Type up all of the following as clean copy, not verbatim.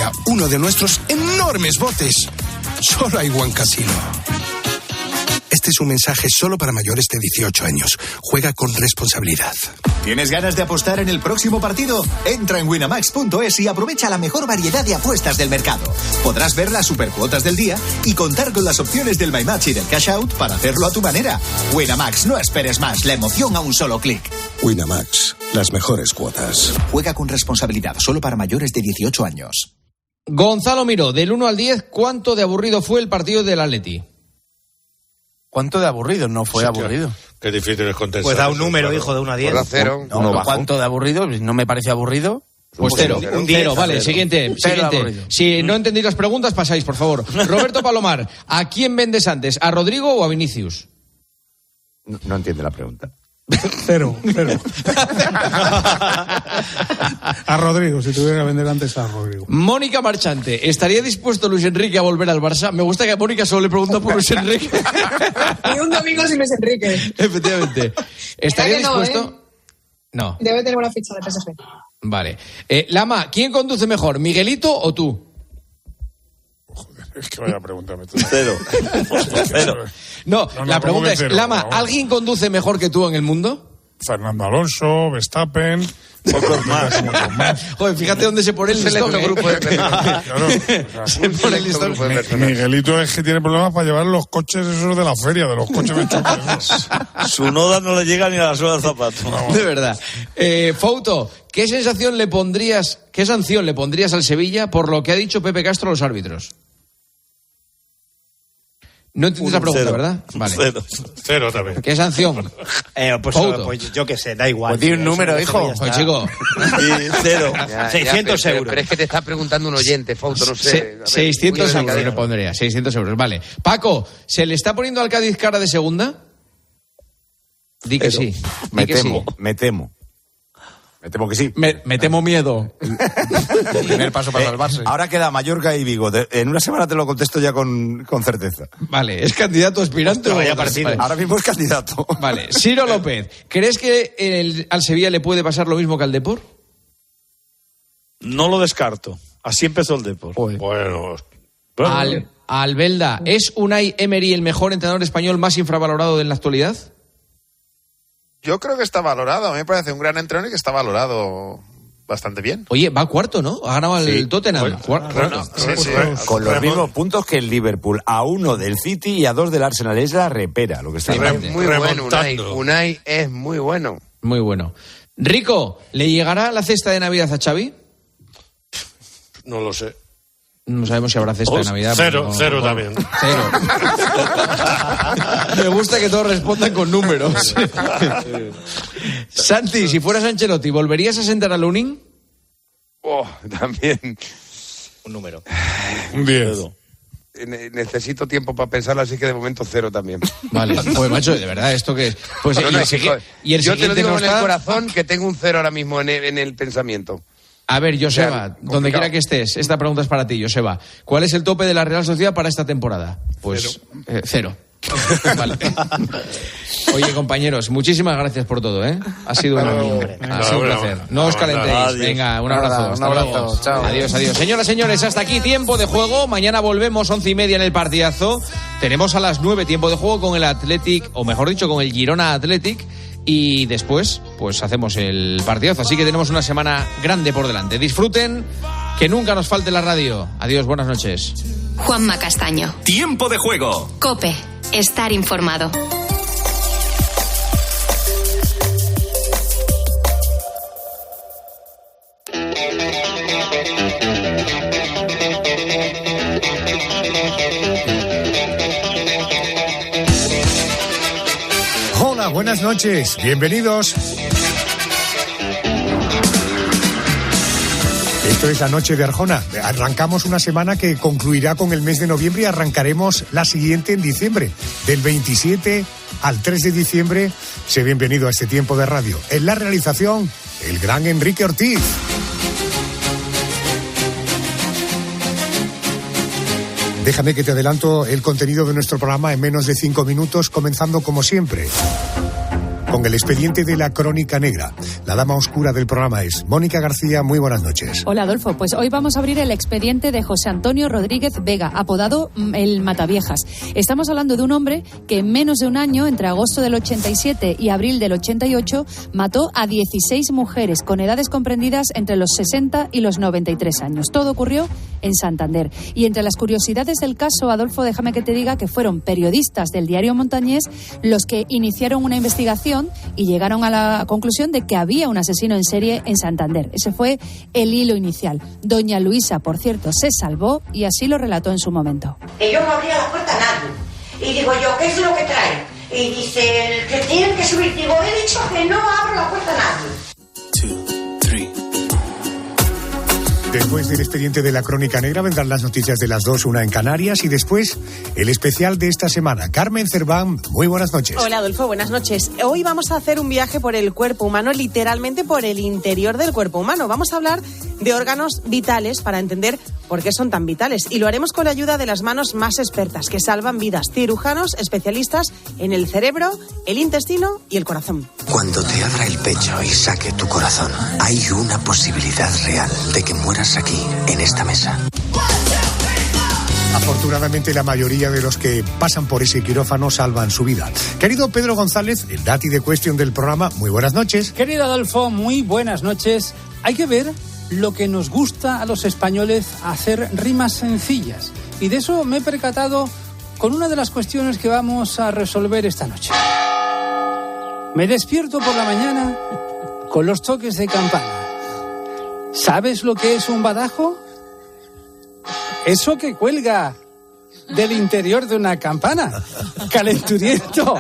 prueba uno de nuestros enormes botes. Solo hay One Casino. Este es un mensaje solo para mayores de 18 años. Juega con responsabilidad. ¿Tienes ganas de apostar en el próximo partido? Entra en winamax.es y aprovecha la mejor variedad de apuestas del mercado. Podrás ver las supercuotas del día y contar con las opciones del My Match y del Cash Out para hacerlo a tu manera. Winamax, no esperes más. La emoción a un solo clic. Winamax, las mejores cuotas. Juega con responsabilidad, solo para mayores de 18 años. Gonzalo Miró, del 1 al 10, ¿cuánto de aburrido fue el partido del Atleti? ¿Cuánto de aburrido? No fue aburrido. Qué difícil es contestar. Pues da un número, hijo, de 1 a 10. Pues da 0. ¿Cuánto de aburrido? No me parece aburrido. Pues 0. Un 10, vale, cero. Siguiente. Si no entendéis las preguntas, pasáis, por favor. Roberto Palomar, ¿a quién vendes antes? ¿A Rodrigo o a Vinicius? No entiende la pregunta. 0. A Rodrigo, si tuviera que vender antes a Rodrigo. Mónica Marchante, ¿estaría dispuesto Luis Enrique a volver al Barça? Me gusta que a Mónica solo le pregunta por Luis Enrique. Y un domingo sin Luis Enrique. Efectivamente. ¿Estaría dispuesto? No. Debe tener una ficha de PSG. Vale. Lama, ¿quién conduce mejor, Miguelito o tú? Joder, es que vaya pregunta. 0. No, la pregunta es, Lama, ¿alguien conduce mejor que tú en el mundo? Fernando Alonso, Verstappen... Pocos más. Joder, fíjate dónde se pone el listón. Se pone el listón. Miguelito es que tiene problemas para llevar los coches esos de la feria, de los coches de choque. Su noda no le llega ni a la suela del zapato. De verdad. Fouto, ¿qué sanción le pondrías al Sevilla por lo que ha dicho Pepe Castro a los árbitros? No entiendes la pregunta, 0. ¿verdad? Vale. 0 también. ¿Qué sanción? Pues yo qué sé, da igual. Pues di un número, hijo. Pues chico. 0. 600 euros. Pero es que te está preguntando un oyente, Fausto, no sé. 600 euros le pondría, 600 euros. Vale. Paco, ¿se le está poniendo al Cádiz cara de segunda? Di que sí. Me temo que sí. Me temo miedo. El primer paso para salvarse. Ahora queda Mallorca y Vigo. En una semana te lo contesto ya con certeza. Vale, ¿es candidato aspirante o vaya partido? Vale. Ahora mismo es candidato. Vale, Ciro López, ¿crees que al Sevilla le puede pasar lo mismo que al Depor? No lo descarto. Así empezó el Depor. Bueno. Albelda, ¿es Unai Emery el mejor entrenador español más infravalorado en la actualidad? Yo creo que está valorado. A mí me parece un gran entrenador y que está valorado bastante bien. Oye, va cuarto, ¿no? Ha ganado el Tottenham. Sí. Con los mismos puntos que el Liverpool, a 1 del City y a 2 del Arsenal. Es la repera lo que está haciendo. Es muy bueno, Unai es muy bueno. Muy bueno. Rico, ¿le llegará la cesta de Navidad a Xavi? No lo sé. No sabemos si habrá cesta de Navidad. 0 también. 0. Me gusta que todos respondan con números. Santi, si fueras Ancelotti, ¿volverías a sentar a Lunin? También. Un número. Un 10. Necesito tiempo para pensarlo, así que de momento 0 también. Vale, pues macho, de verdad, ¿esto qué es? Pues, yo te lo digo en el corazón que tengo un 0 ahora mismo en el pensamiento. A ver, Joseba, donde quiera que estés, esta pregunta es para ti, Joseba. ¿Cuál es el tope de la Real Sociedad para esta temporada? Pues 0. Vale. Oye, compañeros, muchísimas gracias por todo, ¿eh? Ha sido un placer. No os calentéis. Venga, un abrazo. Un abrazo. Chao. Adiós. Señoras, señores, hasta aquí tiempo de juego. Mañana volvemos 11:30 en el partidazo. Tenemos a las 9 tiempo de juego con el Athletic, o mejor dicho, con el Girona Athletic. Y después, pues hacemos el partidazo. Así que tenemos una semana grande por delante. Disfruten, que nunca nos falte la radio. Adiós, buenas noches. Juanma Castaño. Tiempo de juego. COPE. Estar informado. Hola, buenas noches. Bienvenidos. Esto es la noche de Arjona. Arrancamos una semana que concluirá con el mes de noviembre y arrancaremos la siguiente en diciembre. Del 27 al 3 de diciembre, sé bienvenido a este tiempo de radio. En la realización, el gran Enrique Ortiz. Déjame que te adelanto el contenido de nuestro programa en menos de 5 minutos, comenzando como siempre. con el expediente de la Crónica Negra. La dama oscura del programa es Mónica García. Muy buenas noches. Hola, Adolfo. Pues hoy vamos a abrir el expediente de José Antonio Rodríguez Vega, apodado el Mataviejas. Estamos hablando de un hombre que en menos de un año, entre agosto del 87 y abril del 88, mató a 16 mujeres con edades comprendidas entre los 60 y los 93 años. Todo ocurrió en Santander. Y entre las curiosidades del caso, Adolfo, déjame que te diga que fueron periodistas del diario Montañés los que iniciaron una investigación y llegaron a la conclusión de que había un asesino en serie en Santander. Ese fue el hilo inicial. Doña Luisa, por cierto, se salvó y así lo relató en su momento. Y yo no abría la puerta a nadie. Y digo yo, ¿qué es lo que trae? Y dice, que tienen que subir. Digo, he dicho que no abro la puerta a nadie. 2, 3. Después del expediente de la Crónica Negra vendrán las noticias de las 2, una en Canarias, y después el especial de esta semana. Carmen Cerván, muy buenas noches. Hola, Adolfo, buenas noches. Hoy vamos a hacer un viaje por el cuerpo humano, literalmente por el interior del cuerpo humano. Vamos a hablar de órganos vitales para entender por qué son tan vitales. Y lo haremos con la ayuda de las manos más expertas que salvan vidas. Cirujanos especialistas en el cerebro, el intestino y el corazón. Cuando te abra el pecho y saque tu corazón, hay una posibilidad real de que mueras aquí, en esta mesa. Afortunadamente, la mayoría de los que pasan por ese quirófano salvan su vida. Querido Pedro González, el dati de cuestión del programa, muy buenas noches. Querido Adolfo, muy buenas noches. Hay que ver lo que nos gusta a los españoles, hacer rimas sencillas. Y de eso me he percatado con una de las cuestiones que vamos a resolver esta noche. Me despierto por la mañana con los toques de campana. ¿Sabes lo que es un badajo? Eso que cuelga del interior de una campana. Calenturiento,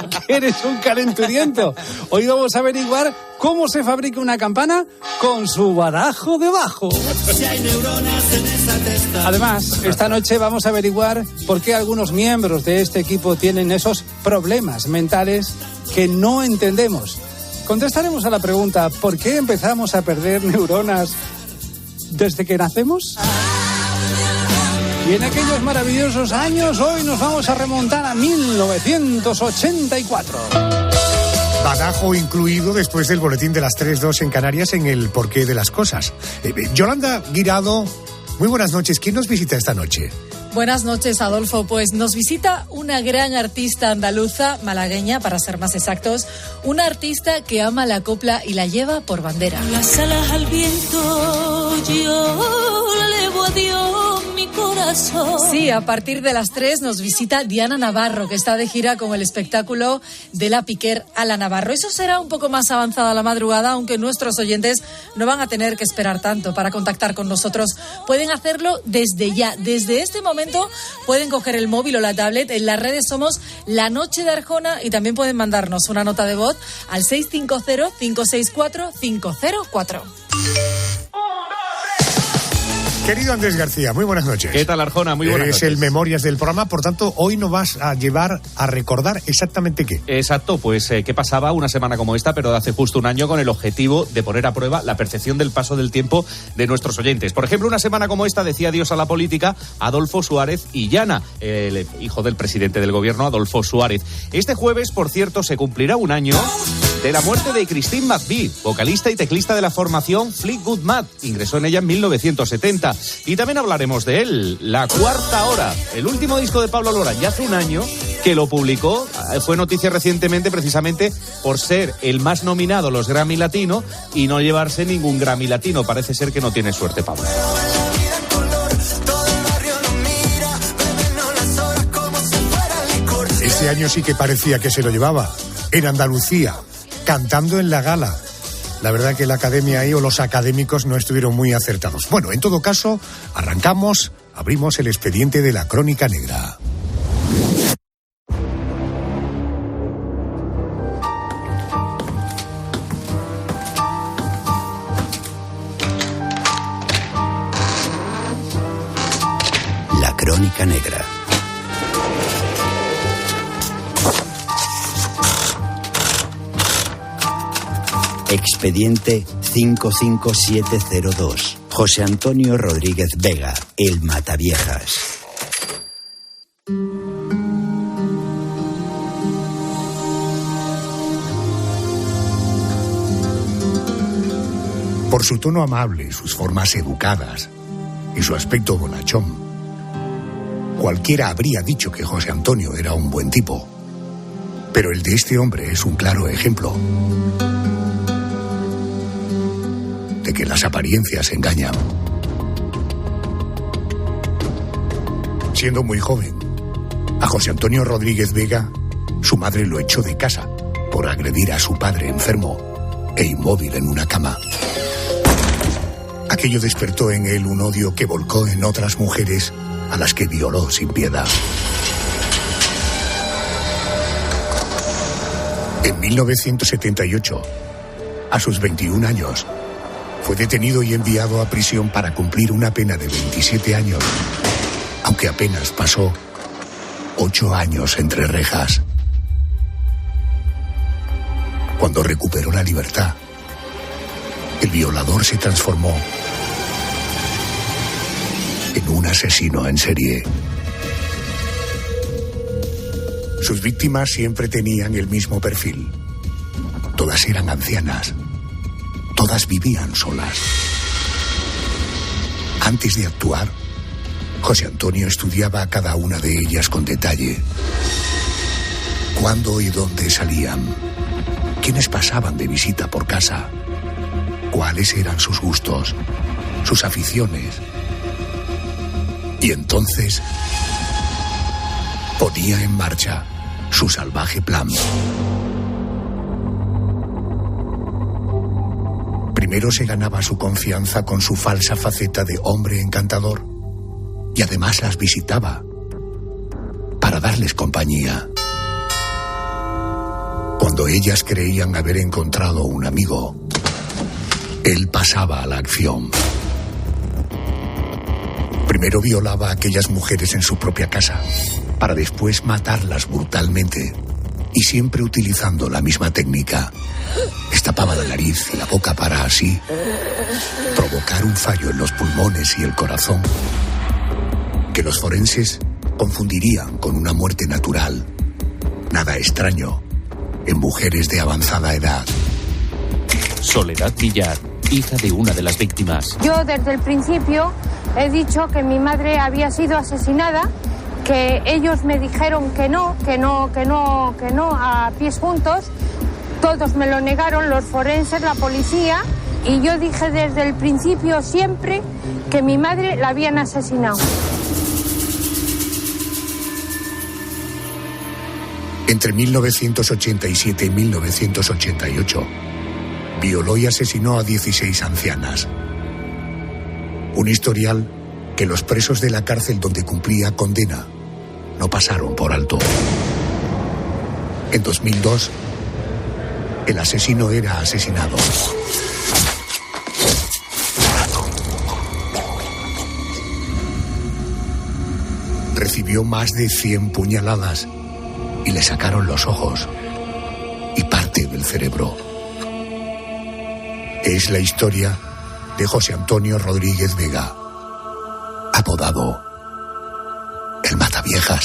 que eres un calenturiento. Hoy vamos a averiguar cómo se fabrica una campana con su badajo debajo. Además, esta noche vamos a averiguar por qué algunos miembros de este equipo tienen esos problemas mentales que no entendemos. Contestaremos a la pregunta, ¿por qué empezamos a perder neuronas desde que nacemos? Y en aquellos maravillosos años, hoy nos vamos a remontar a 1984. Badajo incluido después del boletín de las 3:02 en Canarias en el porqué de las cosas. Yolanda Guirado, muy buenas noches. ¿Quién nos visita esta noche? Buenas noches, Adolfo. Pues nos visita una gran artista andaluza, malagueña para ser más exactos, una artista que ama la copla y la lleva por bandera. Las alas al viento, yo le elevo a Dios mi corazón. Sí, a partir de las 3 nos visita Diana Navarro, que está de gira con el espectáculo de la Piquer a la Navarro. Eso será un poco más avanzada la madrugada, aunque nuestros oyentes no van a tener que esperar tanto para contactar con nosotros. Pueden hacerlo desde ya, desde este momento. Pueden coger el móvil o la tablet. En las redes somos La Noche de Arjona y también pueden mandarnos una nota de voz al 650-564-504. Querido Andrés García, muy buenas noches. ¿Qué tal, Arjona? Muy buenas noches. Eres el Memorias del programa, por tanto, hoy nos vas a llevar a recordar exactamente qué. Exacto, pues qué pasaba una semana como esta, pero de hace justo un año, con el objetivo de poner a prueba la percepción del paso del tiempo de nuestros oyentes. Por ejemplo, una semana como esta decía adiós a la política Adolfo Suárez Illana, el hijo del presidente del gobierno, Adolfo Suárez. Este jueves, por cierto, se cumplirá un año de la muerte de Christine McVie, vocalista y teclista de la formación Fleetwood Mac. Ingresó en ella en 1970. Y también hablaremos de él, La Cuarta Hora, el último disco de Pablo Alborán, ya hace un año que lo publicó. Fue noticia recientemente precisamente por ser el más nominado a los Grammy Latino y no llevarse ningún Grammy Latino. Parece ser que no tiene suerte, Pablo. Este año sí que parecía que se lo llevaba, en Andalucía, cantando en la gala. La verdad que la academia ahí o los académicos no estuvieron muy acertados. Bueno, en todo caso, arrancamos, abrimos el expediente de la Crónica Negra. La Crónica Negra. Expediente 55702. José Antonio Rodríguez Vega, el Mataviejas. Por su tono amable, sus formas educadas y su aspecto bonachón, cualquiera habría dicho que José Antonio era un buen tipo. Pero el de este hombre es un claro ejemplo de que las apariencias engañan. Siendo muy joven, a José Antonio Rodríguez Vega, su madre lo echó de casa por agredir a su padre enfermo e inmóvil en una cama. Aquello despertó en él un odio que volcó en otras mujeres a las que violó sin piedad. En 1978, a sus 21 años, fue detenido y enviado a prisión para cumplir una pena de 27 años, aunque apenas pasó 8 años entre rejas. Cuando recuperó la libertad, el violador se transformó en un asesino en serie. Sus víctimas siempre tenían el mismo perfil. Todas eran ancianas. Todas vivían solas. Antes de actuar, José Antonio estudiaba a cada una de ellas con detalle. Cuándo y dónde salían. Quiénes pasaban de visita por casa. Cuáles eran sus gustos, sus aficiones. Y entonces ponía en marcha su salvaje plan. Primero se ganaba su confianza con su falsa faceta de hombre encantador y además las visitaba para darles compañía. Cuando ellas creían haber encontrado un amigo, él pasaba a la acción. Primero violaba a aquellas mujeres en su propia casa, para después matarlas brutalmente, y siempre utilizando la misma técnica. Destapaba la nariz y la boca para así provocar un fallo en los pulmones y el corazón, que los forenses confundirían con una muerte natural. Nada extraño en mujeres de avanzada edad. Soledad Villar, hija de una de las víctimas. Yo desde el principio he dicho que mi madre había sido asesinada, que ellos me dijeron que no, a pies juntos. Todos me lo negaron, los forenses, la policía, y yo dije desde el principio siempre que mi madre la habían asesinado. Entre 1987 y 1988, violó y asesinó a 16 ancianas. Un historial que los presos de la cárcel donde cumplía condena no pasaron por alto. En 2002, el asesino era asesinado. Recibió más de 100 puñaladas y le sacaron los ojos y parte del cerebro. Es la historia de José Antonio Rodríguez Vega, apodado el Mataviejas.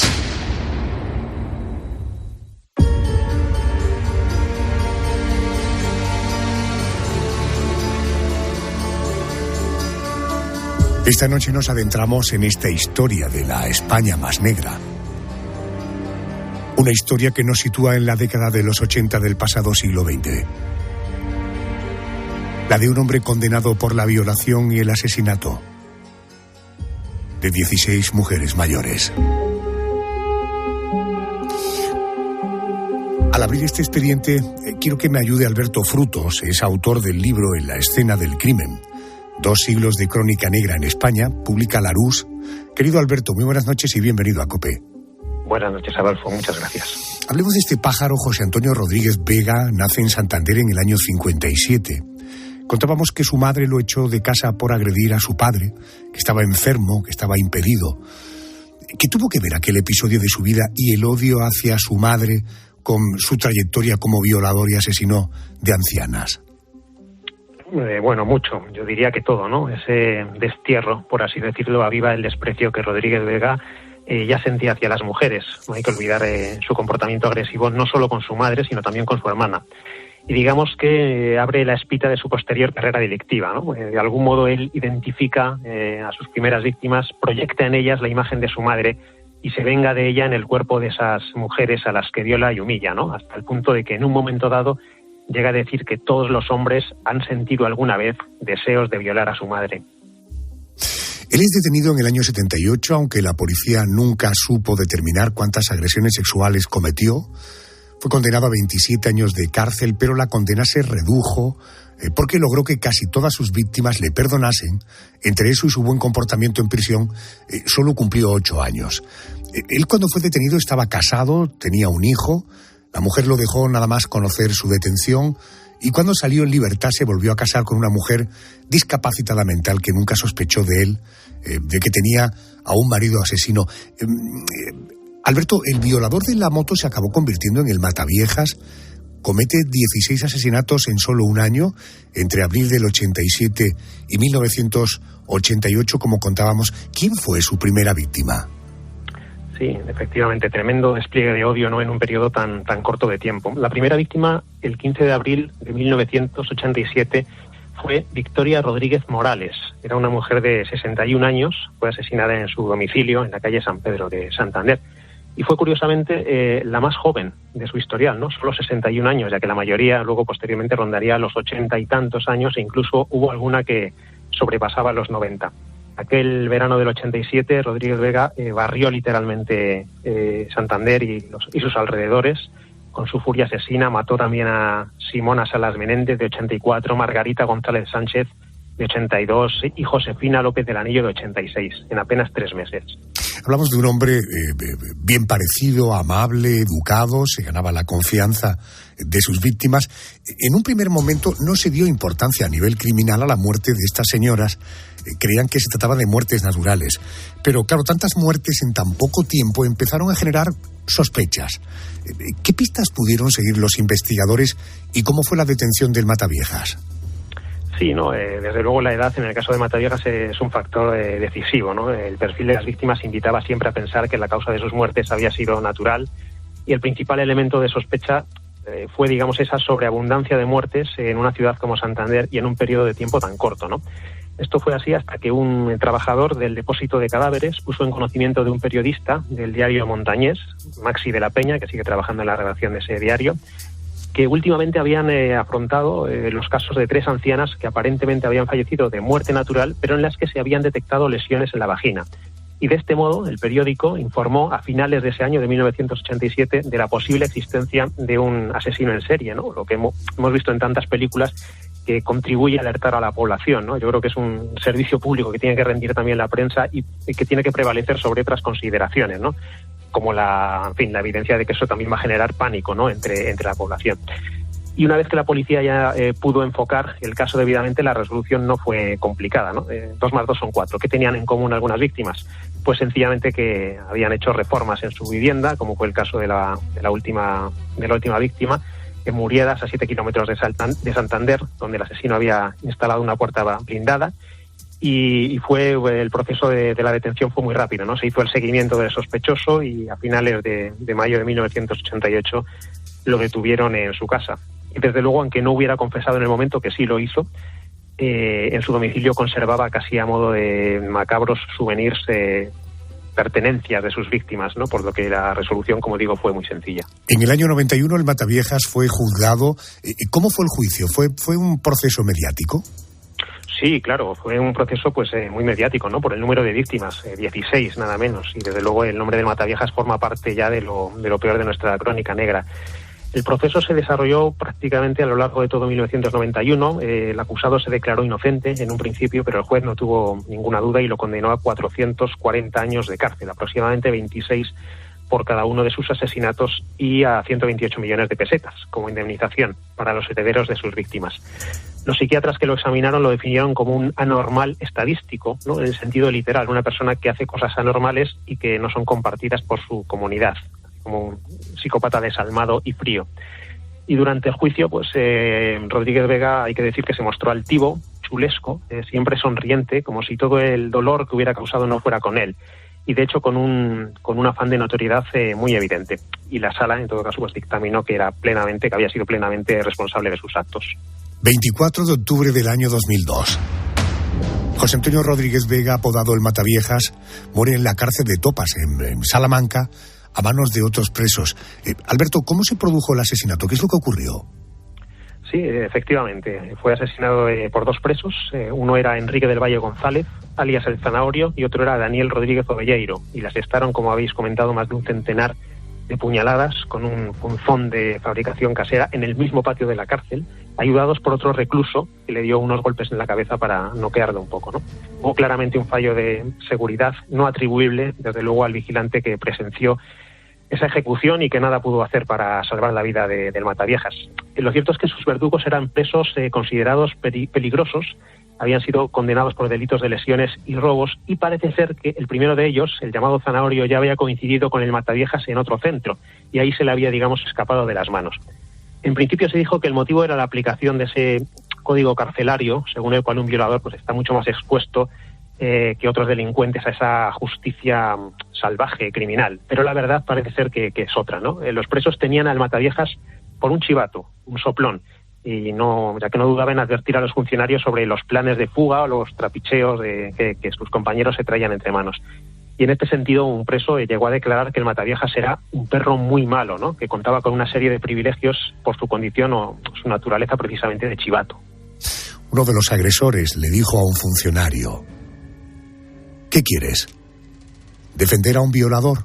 Esta noche nos adentramos en esta historia de la España más negra. Una historia que nos sitúa en la década de los 80 del pasado siglo XX. La de un hombre condenado por la violación y el asesinato de 16 mujeres mayores. Al abrir este expediente, quiero que me ayude Alberto Frutos, es autor del libro En la escena del crimen, 2 siglos de crónica negra en España, publica Larousse. Querido Alberto, muy buenas noches y bienvenido a COPE. Buenas noches, Adolfo, muchas gracias. Hablemos de este pájaro. José Antonio Rodríguez Vega nace en Santander en el año 57. Contábamos que su madre lo echó de casa por agredir a su padre, que estaba enfermo, que estaba impedido. ¿Qué tuvo que ver aquel episodio de su vida y el odio hacia su madre con su trayectoria como violador y asesino de ancianas? Bueno, mucho. Yo diría que todo, ¿no? Ese destierro, por así decirlo, aviva el desprecio que Rodríguez Vega ya sentía hacia las mujeres. No hay que olvidar su comportamiento agresivo, no solo con su madre, sino también con su hermana. y digamos que abre la espita de su posterior carrera delictiva, ¿no? De algún modo él identifica a sus primeras víctimas, proyecta en ellas la imagen de su madre y se venga de ella en el cuerpo de esas mujeres a las que viola y humilla, ¿no? Hasta el punto de que en un momento dado llega a decir que todos los hombres han sentido alguna vez deseos de violar a su madre. Él es detenido en el año 78, aunque la policía nunca supo determinar cuántas agresiones sexuales cometió. Fue condenado a 27 años de cárcel, pero la condena se redujo porque logró que casi todas sus víctimas le perdonasen. Entre eso y su buen comportamiento en prisión, solo cumplió 8 años. Él, cuando fue detenido, estaba casado, tenía un hijo. La mujer lo dejó nada más conocer su detención, y cuando salió en libertad se volvió a casar con una mujer discapacitada mental que nunca sospechó de él, de que tenía a un marido asesino. Alberto, el violador de la moto se acabó convirtiendo en el mataviejas. Comete 16 asesinatos en solo un año, entre abril del 87 y 1988, como contábamos. ¿Quién fue su primera víctima? Sí, efectivamente, tremendo despliegue de odio, ¿no?, en un periodo tan corto de tiempo. La primera víctima, el 15 de abril de 1987, fue Victoria Rodríguez Morales. Era una mujer de 61 años, fue asesinada en su domicilio en la calle San Pedro de Santander. Y fue curiosamente la más joven de su historial, ¿no? Solo 61 años, ya que la mayoría luego posteriormente rondaría los 80 y tantos años, e incluso hubo alguna que sobrepasaba los 90. Aquel verano del 87, Rodríguez Vega barrió literalmente Santander y sus alrededores. Con su furia asesina mató también a Simona Salas Menéndez, de 84, Margarita González Sánchez, de 82, y Josefina López del Anillo, de 86, en apenas 3 meses. Hablamos de un hombre bien parecido, amable, educado, se ganaba la confianza de sus víctimas. En un primer momento no se dio importancia a nivel criminal a la muerte de estas señoras. Creían que se trataba de muertes naturales. Pero claro, tantas muertes en tan poco tiempo empezaron a generar sospechas. ¿Qué pistas pudieron seguir los investigadores y cómo fue la detención del mataviejas? Sí, ¿no? Desde luego la edad en el caso de Mataviejas es un factor decisivo, ¿no? El perfil de las víctimas invitaba siempre a pensar que la causa de sus muertes había sido natural, y el principal elemento de sospecha fue, digamos, esa sobreabundancia de muertes en una ciudad como Santander y en un periodo de tiempo tan corto, ¿no? Esto fue así hasta que un trabajador del depósito de cadáveres puso en conocimiento de un periodista del diario Montañés, Maxi de la Peña, que sigue trabajando en la redacción de ese diario, que últimamente habían afrontado los casos de 3 ancianas que aparentemente habían fallecido de muerte natural, pero en las que se habían detectado lesiones en la vagina. Y de este modo, el periódico informó a finales de ese año, de 1987, de la posible existencia de un asesino en serie, ¿no? Lo que hemos visto en tantas películas, que contribuye a alertar a la población, ¿no? Yo creo que es un servicio público que tiene que rendir también la prensa y que tiene que prevalecer sobre otras consideraciones, ¿no? Como la evidencia de que eso también va a generar pánico, ¿no?, entre la población. Y una vez que la policía ya pudo enfocar el caso debidamente, la resolución no fue complicada, ¿no? 2 más 2 son 4. ¿Qué tenían en común algunas víctimas? Pues sencillamente que habían hecho reformas en su vivienda, como fue el caso de la última víctima, en Muriedas, a 7 kilómetros de Santander, donde el asesino había instalado una puerta blindada. Y fue el proceso de la detención fue muy rápido, ¿no? Se hizo el seguimiento del sospechoso y a finales de mayo de 1988 lo detuvieron en su casa. Y desde luego, aunque no hubiera confesado en el momento, que sí lo hizo, en su domicilio conservaba casi a modo de macabros souvenirs, pertenencias de sus víctimas, ¿no? Por lo que la resolución, como digo, fue muy sencilla. En el año 91 el mataviejas fue juzgado. ¿Cómo fue el juicio? ¿Fue un proceso mediático? Sí, claro, fue un proceso pues muy mediático, ¿no? Por el número de víctimas, 16 nada menos, y desde luego el nombre del mataviejas forma parte ya de lo peor de nuestra crónica negra. El proceso se desarrolló prácticamente a lo largo de todo 1991. El acusado se declaró inocente en un principio, pero el juez no tuvo ninguna duda y lo condenó a 440 años de cárcel, aproximadamente 26 por cada uno de sus asesinatos, y a 128 millones de pesetas como indemnización para los herederos de sus víctimas. Los psiquiatras que lo examinaron lo definieron como un anormal estadístico, ¿no?, en el sentido literal, una persona que hace cosas anormales y que no son compartidas por su comunidad, como un psicópata desalmado y frío. Y durante el juicio, pues Rodríguez Vega, hay que decir que se mostró altivo, chulesco, siempre sonriente, como si todo el dolor que hubiera causado no fuera con él. y de hecho con un afán de notoriedad muy evidente. Y la sala, en todo caso, pues dictaminó que había sido plenamente responsable de sus actos. 24 de octubre del año 2002. José Antonio Rodríguez Vega, apodado el Mataviejas, muere en la cárcel de Topas, en Salamanca, a manos de otros presos. Alberto, ¿cómo se produjo el asesinato? ¿Qué es lo que ocurrió? Sí, efectivamente. Fue asesinado por dos presos. Uno era Enrique del Valle González, alias El Zanahorio, y otro era Daniel Rodríguez Ovelleiro. Y le asestaron, como habéis comentado, más de un centenar de puñaladas con un punzón de fabricación casera en el mismo patio de la cárcel, ayudados por otro recluso que le dio unos golpes en la cabeza para noquearlo un poco, ¿no? Hubo claramente un fallo de seguridad no atribuible, desde luego, al vigilante que presenció esa ejecución y que nada pudo hacer para salvar la vida del Mataviejas. Lo cierto es que sus verdugos eran presos considerados peligrosos, habían sido condenados por delitos de lesiones y robos, y parece ser que el primero de ellos, el llamado Zanahorio, ya había coincidido con el Mataviejas en otro centro, y ahí se le había, digamos, escapado de las manos. En principio se dijo que el motivo era la aplicación de ese código carcelario, según el cual un violador pues está mucho más expuesto que otros delincuentes a esa justicia salvaje, criminal. Pero la verdad parece ser que es otra, ¿no? Los presos tenían al Mataviejas por un chivato, un soplón, y ya que no dudaba en advertir a los funcionarios sobre los planes de fuga o los trapicheos que sus compañeros se traían entre manos. Y en este sentido, un preso llegó a declarar que el Mataviejas era un perro muy malo, ¿no? Que contaba con una serie de privilegios por su condición o su naturaleza precisamente de chivato. Uno de los agresores le dijo a un funcionario: ¿qué quieres? ¿Defender a un violador?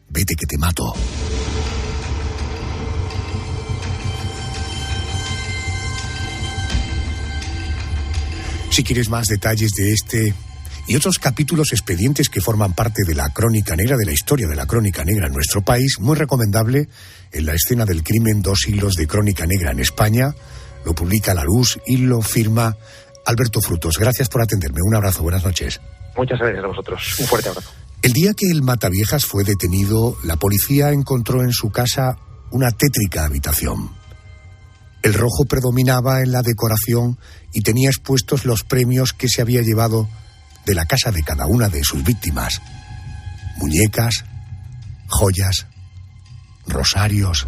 Vete que te mato. Si quieres más detalles de este y otros capítulos expedientes que forman parte de la crónica negra, de la historia de la crónica negra en nuestro país, muy recomendable, En la escena del crimen, 2 siglos de crónica negra en España, lo publica La Luz y lo firma Alberto Frutos. Gracias por atenderme, un abrazo, buenas noches. Muchas gracias a vosotros, un fuerte abrazo. El día que el Mataviejas fue detenido, la policía encontró en su casa una tétrica habitación. El rojo predominaba en la decoración y tenía expuestos los premios que se había llevado de la casa de cada una de sus víctimas. Muñecas, joyas, rosarios,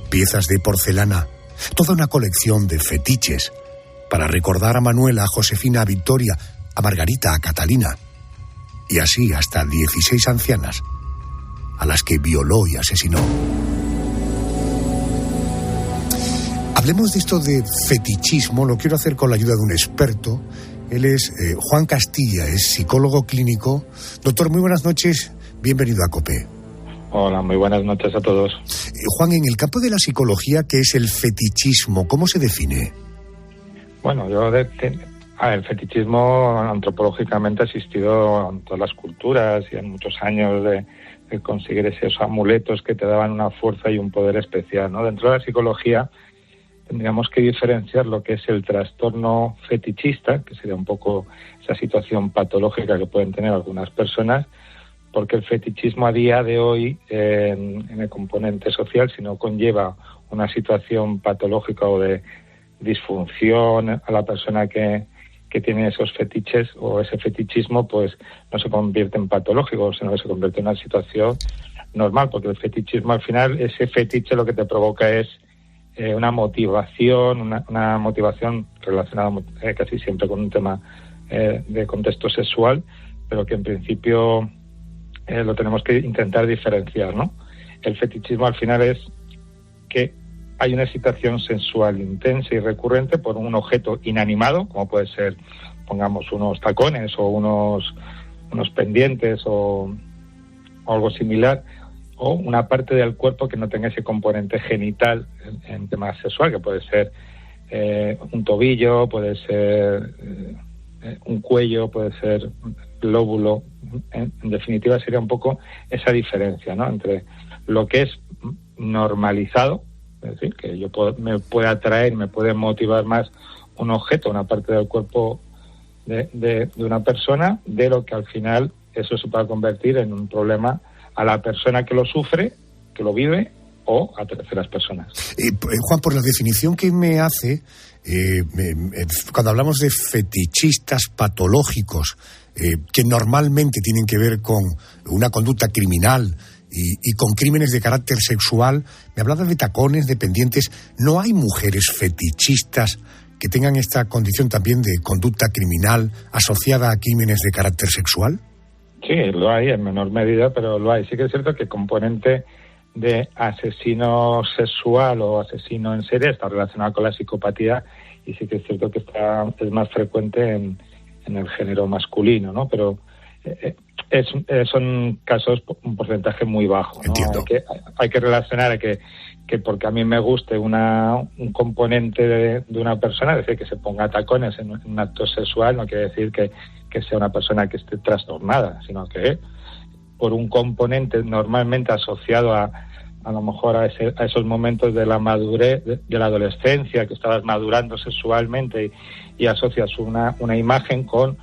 piezas de porcelana, toda una colección de fetiches para recordar a Manuela, a Josefina, a Victoria, a Margarita, a Catalina, y así hasta 16 ancianas a las que violó y asesinó. Hablemos de esto de fetichismo, lo quiero hacer con la ayuda de un experto. Él es Juan Castilla, es psicólogo clínico. Doctor, muy buenas noches, bienvenido a COPE. Hola, muy buenas noches a todos. Juan, en el campo de la psicología, ¿qué es el fetichismo? ¿Cómo se define? Bueno, el fetichismo antropológicamente ha existido en todas las culturas y en muchos años de conseguir esos amuletos que te daban una fuerza y un poder especial, ¿no? Dentro de la psicología tendríamos que diferenciar lo que es el trastorno fetichista, que sería un poco esa situación patológica que pueden tener algunas personas, porque el fetichismo a día de hoy, en el componente social, si no conlleva una situación patológica o de disfunción a la persona que tiene esos fetiches o ese fetichismo, pues no se convierte en patológico, sino que se convierte en una situación normal, porque el fetichismo al final, ese fetiche lo que te provoca es una motivación, una motivación relacionada casi siempre con un tema de contexto sexual, pero que en principio lo tenemos que intentar diferenciar, ¿no? El fetichismo al final es que hay una excitación sensual intensa y recurrente por un objeto inanimado, como puede ser, pongamos, unos tacones o unos pendientes o algo similar, o una parte del cuerpo que no tenga ese componente genital en tema sexual, que puede ser un tobillo, puede ser un cuello, puede ser lóbulo. En definitiva sería un poco esa diferencia, ¿no?, entre lo que es normalizado, es decir, que me puede atraer, me puede motivar más un objeto, una parte del cuerpo de una persona, de lo que al final eso se puede convertir en un problema a la persona que lo sufre, que lo vive, o a terceras personas. Juan, por la definición que me hace, cuando hablamos de fetichistas patológicos, que normalmente tienen que ver con una conducta criminal y con crímenes de carácter sexual. Me hablaba de tacones, de pendientes. ¿No hay mujeres fetichistas que tengan esta condición también de conducta criminal asociada a crímenes de carácter sexual? Sí, lo hay en menor medida, pero lo hay. Sí que es cierto que el componente de asesino sexual o asesino en serie está relacionado con la psicopatía, y sí que es cierto que es más frecuente en el género masculino, ¿no? Pero son casos, un porcentaje muy bajo, ¿no? Entiendo. Hay que relacionar que porque a mí me guste un componente de una persona, es decir, que se ponga tacones en un acto sexual, no quiere decir que sea una persona que esté trastornada, sino que por un componente normalmente asociado a lo mejor a esos momentos de la madurez, de la adolescencia, que estabas madurando sexualmente y asocias una imagen con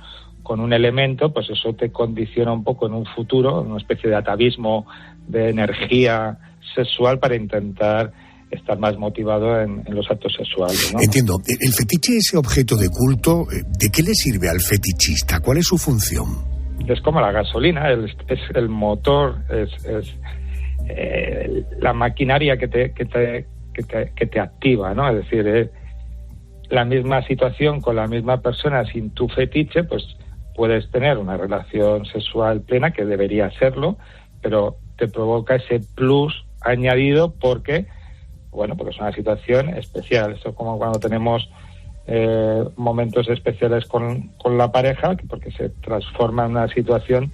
un elemento, pues eso te condiciona un poco en un futuro, una especie de atavismo de energía sexual para intentar estar más motivado en los actos sexuales, ¿no? Entiendo. El fetiche, ese objeto de culto, ¿de qué le sirve al fetichista? ¿Cuál es su función? Es como la gasolina, es el motor, es la maquinaria que te activa, ¿no? Es decir, la misma situación con la misma persona sin tu fetiche, pues puedes tener una relación sexual plena, que debería serlo, pero te provoca ese plus añadido porque es una situación especial. Esto es como cuando tenemos momentos especiales con la pareja, porque se transforma en una situación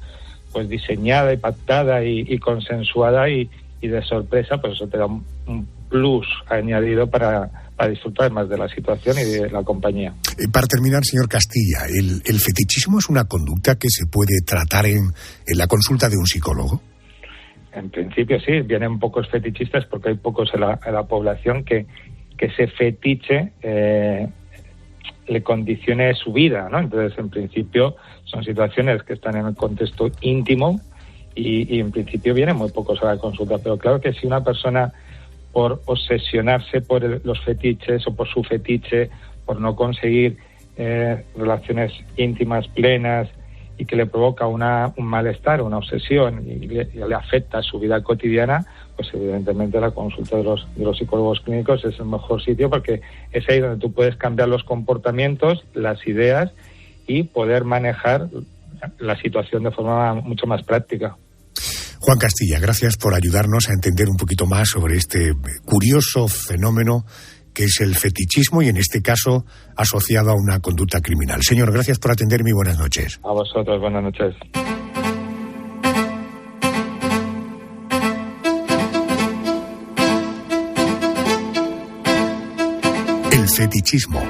pues diseñada y pactada y consensuada y de sorpresa, pues eso te da un plus añadido para disfrutar más de la situación y de la compañía. Para terminar, señor Castilla, ¿el fetichismo es una conducta que se puede tratar en la consulta de un psicólogo? En principio sí, vienen pocos fetichistas porque hay pocos en la población que ese fetiche le condicione su vida, ¿no? Entonces, en principio, son situaciones que están en el contexto íntimo y en principio vienen muy pocos a la consulta. Pero claro que si una persona, por obsesionarse por los fetiches o por su fetiche, por no conseguir relaciones íntimas plenas y que le provoca un malestar, una obsesión y le afecta a su vida cotidiana, pues evidentemente la consulta de los psicólogos clínicos es el mejor sitio, porque es ahí donde tú puedes cambiar los comportamientos, las ideas y poder manejar la situación de forma mucho más práctica. Juan Castilla, gracias por ayudarnos a entender un poquito más sobre este curioso fenómeno que es el fetichismo y en este caso asociado a una conducta criminal. Señor, gracias por atenderme y buenas noches. A vosotros, buenas noches. El fetichismo.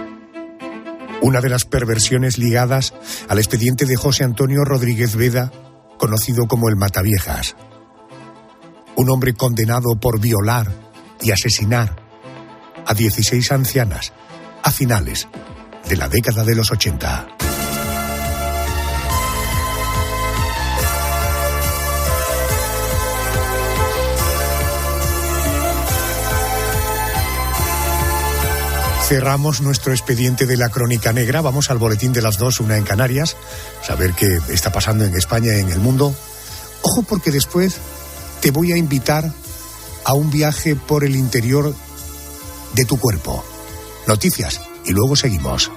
Una de las perversiones ligadas al expediente de José Antonio Rodríguez Veda, conocido como el Mataviejas. Un hombre condenado por violar y asesinar a 16 ancianas a finales de la década de los 80. Cerramos nuestro expediente de la Crónica Negra. Vamos al boletín de las 2, 1 en Canarias. Saber qué está pasando en España y en el mundo. Ojo, porque después te voy a invitar a un viaje por el interior de tu cuerpo. Noticias y luego seguimos.